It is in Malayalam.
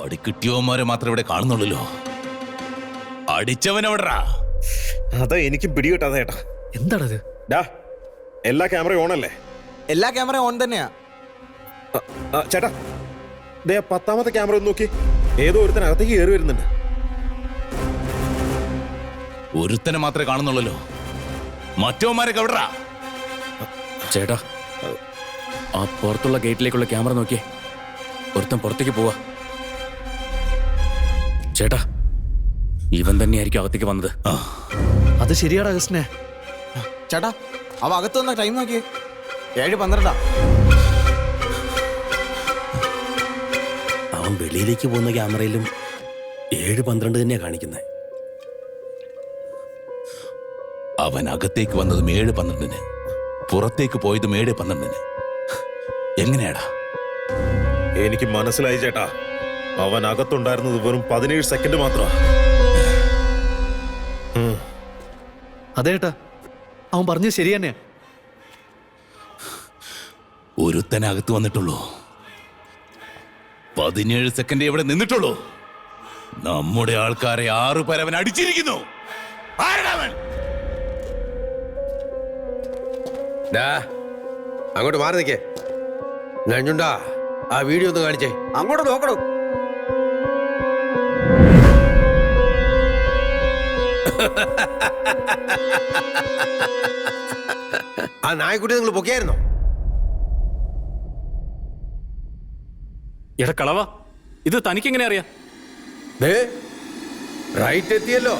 അടിക്കിട്ടിയവന്മാരെ മാത്രം ഇവിടെ കാണുന്നുള്ളല്ലോ. അടിച്ചവനെവിടാ? അതാ എനിക്ക് പിടികിട്ടാതെ ചേട്ടാ. എന്താണത്? എല്ലാ ക്യാമറയും ഓണല്ലേ? എല്ലാ ക്യാമറയും ഓൺ തന്നെയാ ചേട്ടാ. ദേ 10ാമത്തെ ക്യാമറ ഒന്ന് നോക്കി. ഏതോ ഒരുത്തനകത്തേക്ക് കയറി വരുന്നുണ്ട്. ഒരുത്തനെ മാത്രമേ കാണുന്നുള്ളല്ലോ. മറ്റവന്മാരൊക്കെ എവിടാ? ചേട്ടാ, ആ പുറത്തുള്ള ഗേറ്റിലേക്കുള്ള ക്യാമറ നോക്കിയേ. ഒരുത്തൻ പുറത്തേക്ക് പോവാ. ചേട്ടാ, ഇവൻ തന്നെയായിരിക്കും അകത്തേക്ക് വന്നത്. അത് ശരിയാടാ കൃഷ്ണേ. ചേട്ടാ, അവ അകത്ത് വന്ന ടൈം നോക്കിയേ. 7:12. അവൻ വെളിയിലേക്ക് പോകുന്ന ക്യാമറയിലും 7:12 തന്നെയാ കാണിക്കുന്നത്. അവൻ അകത്തേക്ക് വന്നതും 7:12, പുറത്തേക്ക് പോയതും 7:12. എങ്ങനെയാടാ? എനിക്ക് മനസ്സിലായി ചേട്ടാ. അവൻ അകത്തുണ്ടായിരുന്നത് വെറും 17 സെക്കൻഡ് മാത്രമാ. അതേട്ടാ, അവൻ പറഞ്ഞത് ശരി തന്നെയാ. ഒരുത്തനെ അകത്ത് വന്നിട്ടുള്ളൂ. 17 സെക്കൻഡ് ഇവിടെ നിന്നിട്ടുള്ളൂ. നമ്മുടെ ആൾക്കാരെ 6 പേരെ അവൻ അടിച്ചിരിക്കുന്നു. ആരാണവൻ? അങ്ങോട്ട് മാറി നിൽക്കേ. നഞ്ഞുണ്ടാ, ആ വീഡിയോ ഒന്ന് കാണിച്ചേ. അങ്ങോട്ട് നോക്കണോ? ആ നായ്ക്കുട്ടി നിങ്ങൾ പൊക്കിയായിരുന്നോ? എടാ കളവാ, ഇത് തനിക്കെങ്ങനെ അറിയാം? റൈറ്റ് എത്തിയല്ലോ.